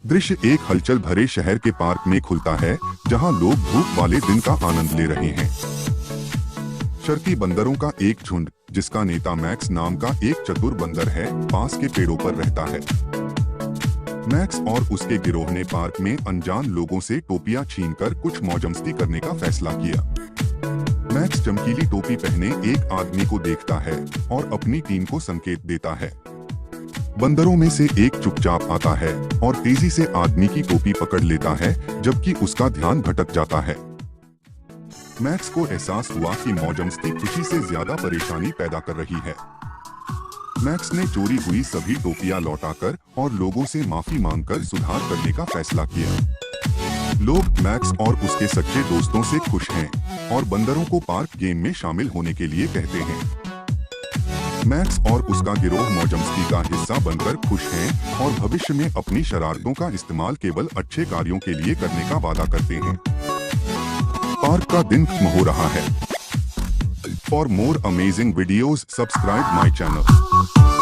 दृश्य एक हलचल भरे शहर के पार्क में खुलता है, जहां लोग धूप वाले दिन का आनंद ले रहे हैं। शर्ती बंदरों का एक झुंड, जिसका नेता मैक्स नाम का एक चतुर बंदर है, पास के पेड़ों पर रहता है। मैक्स और उसके गिरोह ने पार्क में अनजान लोगों से टोपियां छीनकर कुछ मौजमस्ती करने का फैसला किया। मैक्स चमकीली टोपी पहने एक आदमी को देखता है और अपनी टीम को संकेत देता है। बंदरों में से एक चुपचाप आता है और तेजी से आदमी की टोपी पकड़ लेता है, जबकि उसका ध्यान भटक जाता है। मैक्स को एहसास हुआ कि मौजमस्ती खुशी से ज्यादा परेशानी पैदा कर रही है। मैक्स ने चोरी हुई सभी टोपियां लौटाकर और लोगों से माफी मांगकर सुधार करने का फैसला किया। लोग मैक्स और उसके सच्चे दोस्तों से खुश हैं और बंदरों को पार्क गेम में शामिल होने के लिए कहते हैं। मैक्स और उसका गिरोह मौजमस्ती का हिस्सा बनकर खुश हैं और भविष्य में अपनी शरारतों का इस्तेमाल केवल अच्छे कार्यों के लिए करने का वादा करते हैं। पार्क का दिन खत्म हो रहा है। For more amazing videos subscribe my channel.